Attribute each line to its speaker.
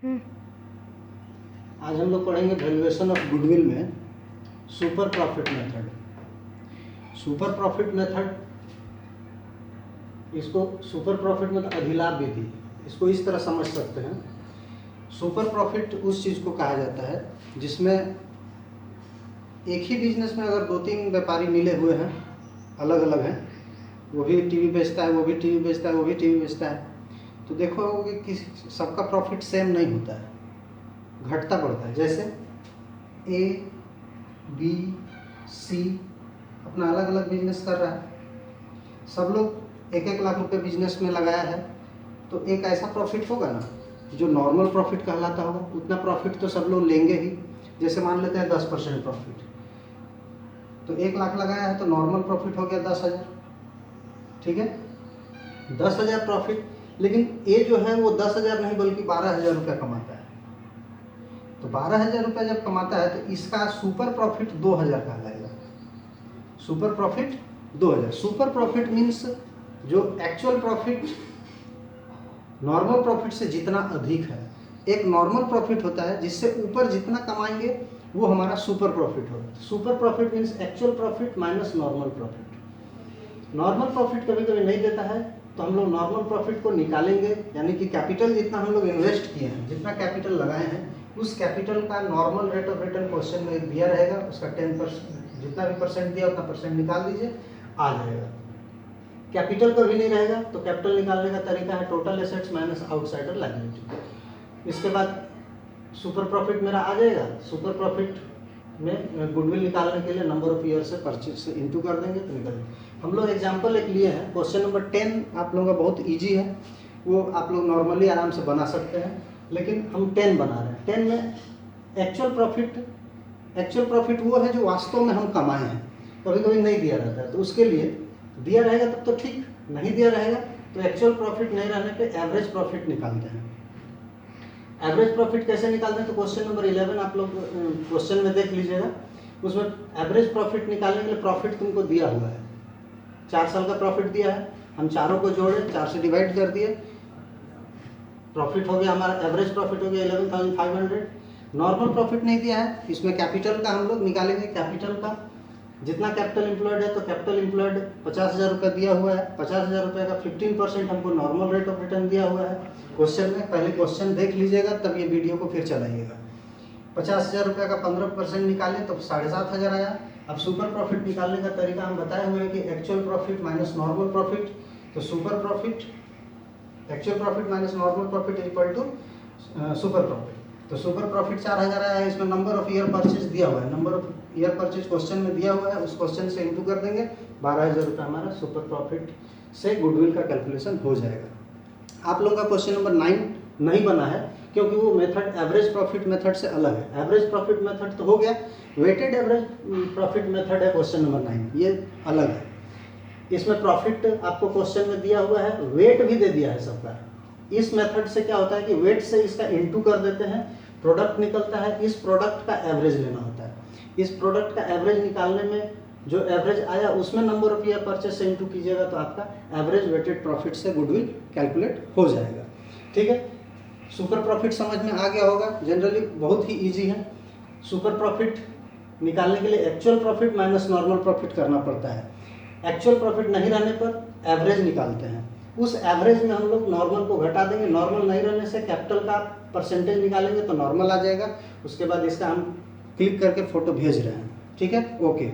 Speaker 1: आज हम लोग पढ़ेंगे वैल्यूएशन ऑफ गुडविल में super profit method. Super profit method, इसको सुपर प्रॉफिट मतलब अधिलाभ विधि, इसको इस तरह समझ सकते हैं। सुपर प्रॉफिट उस चीज़ को कहा जाता है जिसमें एक ही बिजनेस में अगर 2-3 व्यापारी मिले हुए हैं, अलग अलग हैं, वो भी टीवी बेचता है, वो भी टीवी बेचता है, वो भी टीवी बेचता है, तो देखोगे कि सबका प्रॉफिट सेम नहीं होता है, घटता बढ़ता है। जैसे ए बी सी अपना अलग अलग बिजनेस कर रहा है, सब लोग 1-1 लाख रुपए बिजनेस में लगाया है, तो एक ऐसा प्रॉफिट होगा ना जो नॉर्मल प्रॉफिट कहलाता होगा। उतना प्रॉफिट तो सब लोग लेंगे ही। जैसे मान लेते हैं 10% प्रॉफिट, तो 1 लाख लगाया है तो नॉर्मल प्रॉफिट हो गया 10,000, ठीक है, 10,000 प्रॉफिट। लेकिन ए जो है वो 10,000 नहीं बल्कि 12,000 रुपये कमाता है, तो 12,000 रुपये जब कमाता है तो इसका सुपर प्रॉफिट 2,000 कहलाएगा। Super profit 2,000। Super profit means जो एक्चुअल प्रॉफिट नॉर्मल प्रॉफिट से जितना अधिक है। एक नॉर्मल प्रॉफिट होता है जिससे ऊपर जितना कमाएंगे वो हमारा सुपर प्रॉफिट होगा। Super profit means actual profit minus normal profit. Normal profit कभी कभी नहीं देता है तो हम लोग नॉर्मल प्रॉफिट को निकालेंगे, यानी कि कैपिटल जितना हम लोग इन्वेस्ट किए हैं, जितना कैपिटल लगाए हैं, उस कैपिटल का normal rate of return question में दिया रहेगा। उसका 10%, जितना भी परसेंट दिया उतना परसेंट निकाल दीजिए, आ जाएगा। कैपिटल कभी नहीं रहेगा तो कैपिटल निकालने का तरीका है total assets minus outsider liability. इसके बाद सुपर प्रॉफिट मेरा आ जाएगा। सुपर प्रॉफिट में गुडविल निकालने के लिए नंबर ऑफ ईयर से परचेज से इंटू कर देंगे तो निकल जाएगा। हम लोग एग्जांपल एक लिए हैं, क्वेश्चन नंबर 10 आप लोगों का बहुत इजी है, वो आप लोग नॉर्मली आराम से बना सकते हैं, लेकिन हम 10 बना रहे हैं। 10 में एक्चुअल प्रॉफिट वो है जो वास्तव में हम कमाए हैं, कभी कभी नहीं दिया रहता है, तो उसके लिए दिया रहेगा तब तो ठीक, नहीं दिया रहेगा तो एक्चुअल प्रॉफिट नहीं रहने पे एवरेज प्रॉफिट निकालते हैं। एवरेज प्रॉफिट कैसे निकालते हैं तो क्वेश्चन नंबर 11 आप लोग क्वेश्चन में देख लीजिएगा। उसमें एवरेज प्रॉफिट निकालने के लिए प्रॉफिट तुमको दिया हुआ है, 4 साल का प्रॉफिट दिया है, हम चारों को जोड़े, 4 से डिवाइड कर दिए, प्रॉफिट हो गया हमारा, एवरेज प्रॉफिट हो गया 11,500। नॉर्मल प्रॉफिट नहीं दिया है, इसमें कैपिटल का हम लोग निकालेंगे। कैपिटल का जितना कैपिटल एम्प्लॉयड है तो कैपिटल एम्प्लॉयड 50,000 रुपये दिया हुआ है, 50,000 रुपये का 15% हमको नॉर्मल रेट ऑफ रिटर्न दिया हुआ है क्वेश्चन में। पहले क्वेश्चन देख लीजिएगा तब ये वीडियो को फिर चलाइएगा। 50,000 रुपये का 15% निकाले तो 7,500 आया। अब सुपर प्रॉफिट निकालने का तरीका हम बताए हुए हैं कि actual profit minus normal profit, तो super profit actual profit minus normal profit equal to super profit. तो सुपर प्रॉफिट 4,000 आया है। इसमें नंबर ऑफ ईयर परचेज दिया हुआ है, number of year purchase question में दिया हुआ है, उस क्वेश्चन से इंटू कर देंगे, 12,000 रुपये हमारा सुपर प्रॉफिट से गुडविल का कैलकुलेशन हो जाएगा। आप लोगों का क्वेश्चन नंबर 9 नहीं बना है क्योंकि वो मेथड एवरेज प्रॉफिट मेथड से अलग है। एवरेज प्रॉफिट मेथड तो हो गया, वेटेड एवरेज प्रॉफिट मेथड है क्वेश्चन नंबर 9, ये अलग है। इसमें प्रॉफिट आपको क्वेश्चन में दिया हुआ है, वेट भी दे दिया है सबका। इस मेथड से क्या होता है कि वेट से इसका इंटू कर देते हैं, प्रोडक्ट निकलता है, इस प्रोडक्ट का एवरेज लेना होता है। इस प्रोडक्ट का एवरेज निकालने में जो एवरेज आया उसमें नंबर ऑफ ईयर परचेज से इंटू कीजिएगा तो आपका एवरेज वेटेड प्रॉफिट से गुडविल कैलकुलेट हो जाएगा, ठीक है। सुपर प्रॉफिट समझ में आ गया होगा, जनरली बहुत ही ईजी है। सुपर प्रॉफिट निकालने के लिए actual profit minus normal profit करना पड़ता है। एक्चुअल प्रॉफिट नहीं रहने पर एवरेज निकालते हैं, उस एवरेज में हम लोग नॉर्मल को घटा देंगे, नॉर्मल नहीं रहने से कैपिटल का परसेंटेज निकालेंगे तो नॉर्मल आ जाएगा। उसके बाद इसका हम क्लिक करके फोटो भेज रहे हैं, ठीक है, ओके।